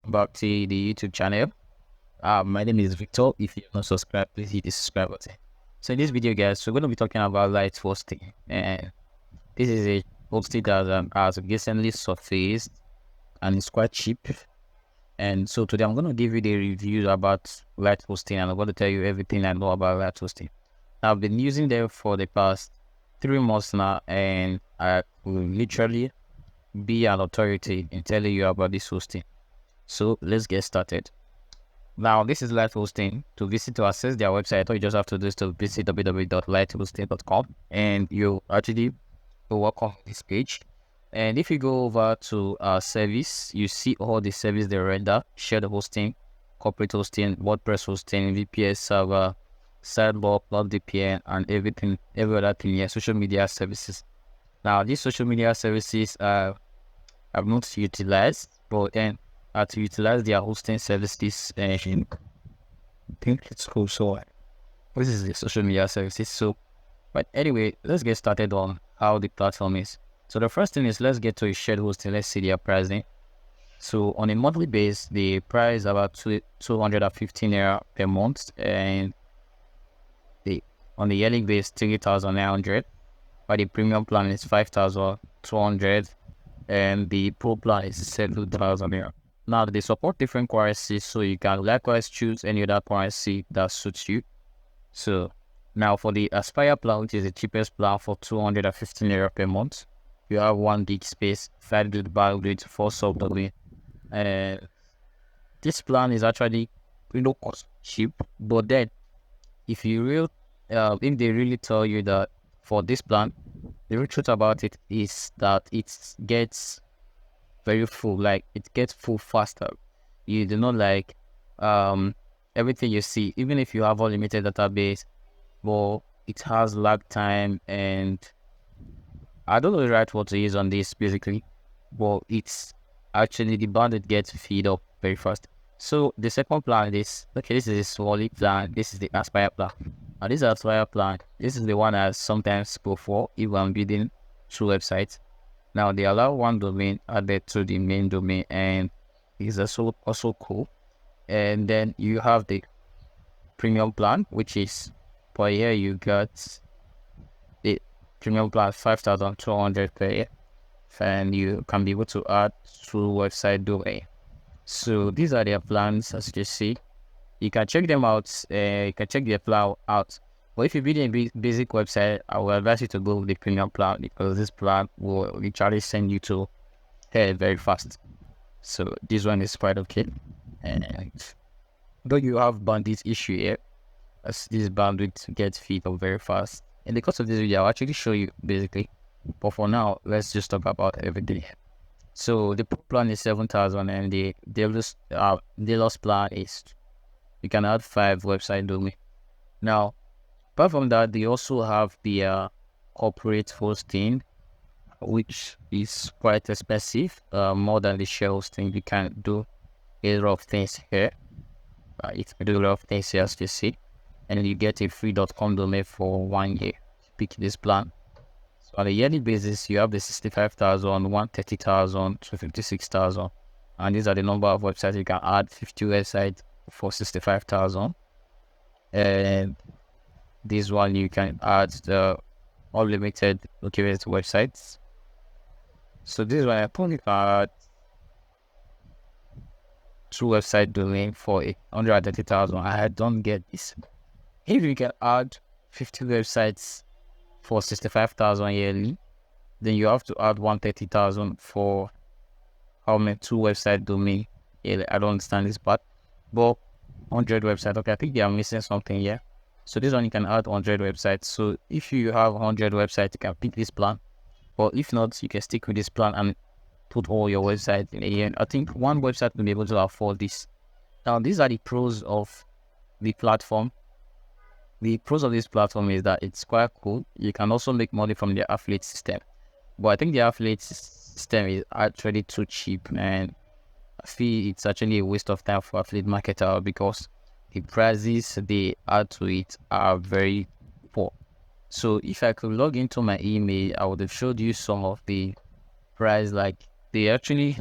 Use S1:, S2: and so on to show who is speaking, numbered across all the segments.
S1: back to the YouTube channel. My name is Victor. If you're not subscribed, please hit the subscribe button. So in this video, guys, we're going to be talking about LyteHosting, and this is a hosting that has recently surfaced and it's quite cheap. And so today I'm going to give you the review about LyteHosting, and I'm going to tell you everything I know about LyteHosting. I've been using them for the past 3 months now, and I will literally be an authority in telling you about this hosting. So let's get started. Now, this is LyteHosting. To access their website, all you just have to do is to visit www.lytehosting.com, and you actually will work on this page. And if you go over to service, you see all the service they render: shared hosting, corporate hosting, WordPress hosting, VPS server, sidebar, cloud VPN, and every other thing here, social media services. Now, these social media services I've not utilized, but then to utilize their hosting services, I think it's cool. So this is the social media services. So, but anyway, let's get started on how the platform is. So the first thing is, let's get to a shared hosting. Let's see their pricing. So on a monthly base, the price is about 215 naira per month, and on the yearly base 3,900. But the premium plan is 5,200, and the pro plan is 7,000 naira. Now they support different currencies, so you can likewise choose any other currency that suits you. So now for the Aspire plan, which is the cheapest plan for 215 naira per month, you have 1 gig space, 5 gig bandwidth, 4 subdomain. And this plan is actually cost cheap, but then if they really tell you that for this plan, the real truth about it is that it gets very full, like it gets full faster. You do not like everything you see, even if you have unlimited database, but it has lag time, and I don't know the right word to use on this basically, but it's actually the bandwidth gets feed up very fast. So the second plan is, okay, this is a Swally plan, this is the Aspire plan. And this Aspire plan, this is the one I sometimes go for if I'm building 2 websites. Now they allow 1 domain added to the main domain, and it's also cool. And then you have the premium plan, which is per year you get the premium plan 5,200 per year, and you can be able to add 2 website domain. So these are their plans, as you can see. You can check them out. You can check their plan out. But if you build a basic website, I will advise you to go with the premium plan, because this plan will literally send you to hell very fast. So this one is quite okay. And though you have bandwidth issue here, as this bandwidth gets feed up very fast. In the course of this video, I'll actually show you basically. But for now, let's just talk about everything. So the pro plan is 7,000, and the deluxe plan is you can add 5 website domain. Now, apart from that, they also have the corporate hosting, which is quite expensive, more than the share hosting. You can do a lot of things here. You can do a lot of things here, as you see, and you get a free.com domain for 1 year. Pick this plan. So on a yearly basis, you have the 65,000, 130,000, 256,000, and these are the number of websites you can add. 50 websites for 65,000, and this one you can add the unlimited located websites. So this one I probably can add 2 website domain for 130,000. I don't get this. If you can add 50 websites for 65,000 yearly, then you have to add 130,000 for how many 2 website domain yearly. I don't understand this part, but 100 websites. Okay, I think they are missing something here. So this one you can add 100 websites. So if you have 100 websites, you can pick this plan. But if not, you can stick with this plan and put all your websites in a year. I think 1 website will be able to afford this. Now, these are the pros of the platform. The pros of this platform is that it's quite cool. You can also make money from the affiliate system. But I think the affiliate system is actually too cheap, and I feel it's actually a waste of time for affiliate marketer, because the prices they add to it are very poor. So if I could log into my email, I would have showed you some of the price. Like they actually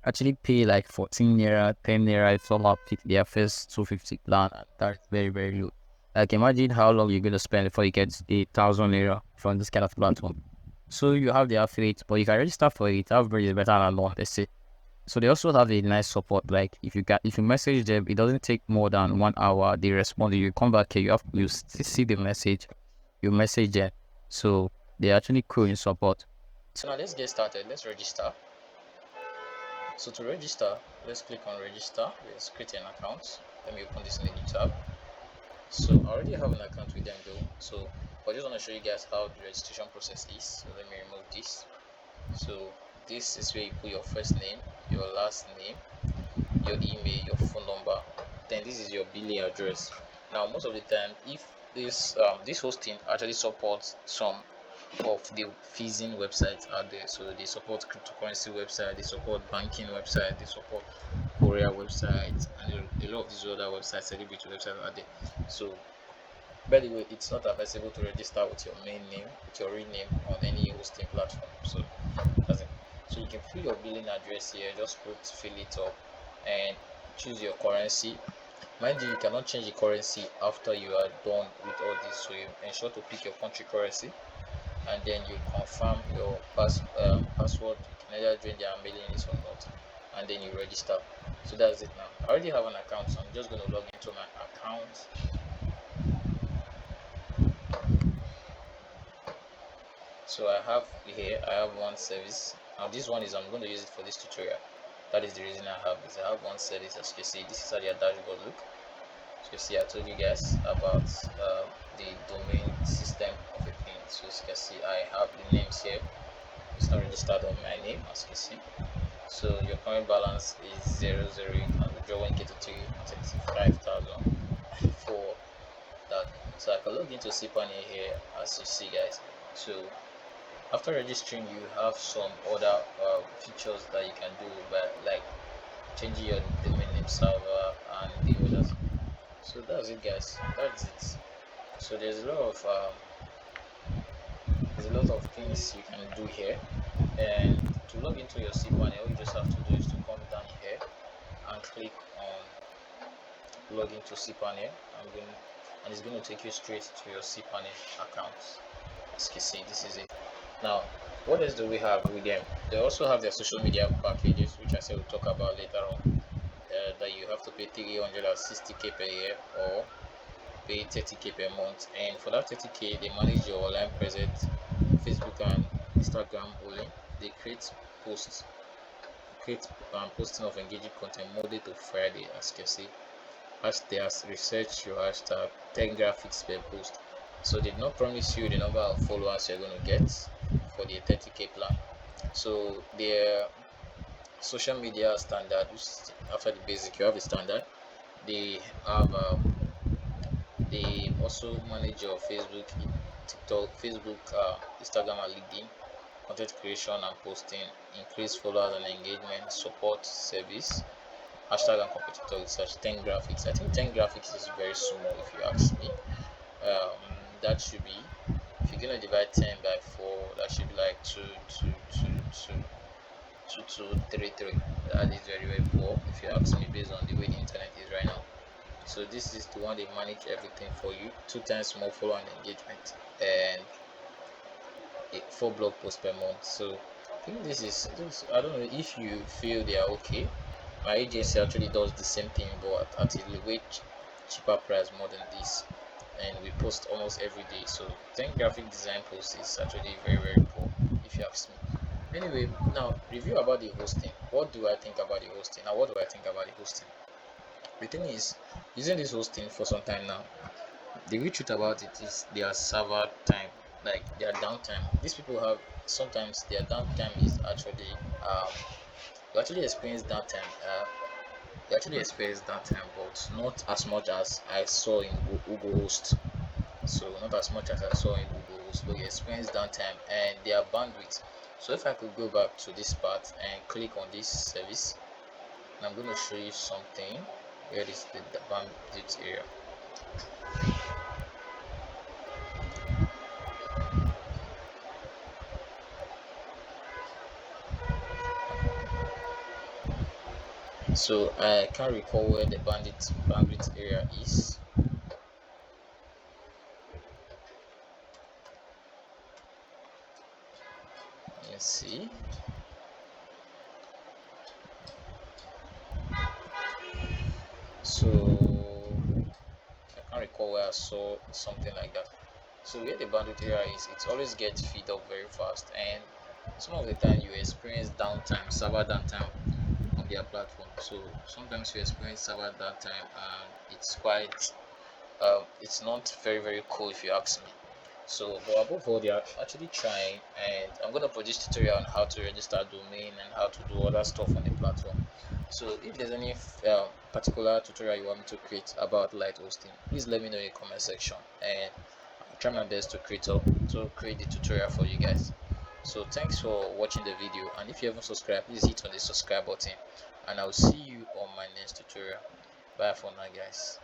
S1: actually pay like 14 naira, 10 naira if someone pick their first 250 plan, and that's very, very low. Like imagine how long you're gonna spend before you get 1,000 naira from this kind of platform. So you have the affiliate, but you can register for it. Average is better than none, let's say. So they also have a nice support. Like if you message them, it doesn't take more than 1 hour. They respond. You come back here, you see the message, you message them. So they're actually cool in support. So now let's get started. Let's register. So to register, let's click on register. Let's create an account. Let me open this in a new tab. So I already have an account with them though. So I just want to show you guys how the registration process is. So let me remove this. So this is where you put your first name, your last name, your email, your phone number. Then this is your billing address. Now most of the time, if this hosting actually supports some of the phishing websites out there. So they support cryptocurrency website, they support banking website, they support courier websites, and a lot of these other websites, celebrity websites are there. So by the way, it's not advisable to register with your main name, with your real name on any hosting platform. So that's it. So you can fill your billing address here, just fill it up and choose your currency. Mind you, you cannot change the currency after you are done with all this. So you ensure to pick your country currency, and then you confirm your password. You can either join their mailing list or not, and then you register. So that's it now. I already have an account, so I'm just going to log into my account. So I have here, I have one service. Now this one is, I'm going to use it for this tutorial. That is the reason I have this. I have one service. As you can see, this is how their dashboard look. So you see, I told you guys about the domain system of a thing. So as you can see, I have the names here. It's not registered on my name, as you can see. So your current balance is 00. You can withdraw when you get to 35,000 for that. So I can log into cPanel here, as you see, guys. So after registering, you have some other features that you can do, by like changing your domain name server and the others. So that's it, guys. That's it. So there's a lot of things you can do here. And to log into your cPanel, all you just have to do is to come down here and click on log into cPanel. And it's going to take you straight to your cPanel account. As you can see, this is it. Now, what else do we have with them? They also have their social media packages, which I said we'll talk about later on. That you have to pay 360k per year or pay 30k per month. And for that 30k, they manage your online presence, Facebook and Instagram only. They create posts, create posting of engaging content Monday to Friday, as you can see. Hashtags, research your hashtag, 10 graphics per post. So they did not promise you the number of followers you're going to get for the 30k plan. So their social media standard, which is after the basic, you have the standard. They have they also manage your Facebook, TikTok, Facebook, Instagram, and LinkedIn, content creation and posting, increase followers and engagement, support service, hashtag and competitor research, 10 graphics. I think 10 graphics is very small if you ask me. That should be, if you're gonna divide 10 by 4, that should be like 2 2 2 2 2 2 3 3. That is very, very poor if you ask me, based on the way the internet is right now. So this is the one they manage everything for you, 2 times more follow and engagement, and 4 blog posts per month. So I think this, I don't know if you feel they are okay. My agency actually does the same thing, but at a way cheaper price more than this, and we post almost every day. So 10 graphic design posts is actually very, very poor if you ask me. Anyway, now review about the hosting. What do I think about the hosting? Now, what do I think about the hosting? The thing is, using this hosting for some time now, the real truth about it is their server time, like their downtime. These people have, sometimes their downtime is actually you actually experience downtime. You actually experience downtime, but not as much as I saw in Google Host. So not as much as I saw in Google Host, but you experience downtime and their bandwidth. So if I could go back to this part and click on this service, and I'm going to show you something. Where is the bandwidth area? So I can't recall where the bandwidth area is. Let's see. So I can't recall where I saw something like that. So where the bandwidth area is, it always gets feed up very fast, and some of the time you experience downtime, server downtime on their platform. So sometimes you experience server downtime, and it's not very cool if you ask me. So, but above all, they are actually trying, and I'm gonna produce tutorial on how to register domain and how to do other stuff on the platform. So, if there's any particular tutorial you want me to create about LyteHosting, please let me know in the comment section, and I'll try my best to create the tutorial for you guys. So, thanks for watching the video, and if you haven't subscribed, please hit on the subscribe button, and I'll see you on my next tutorial. Bye for now, guys.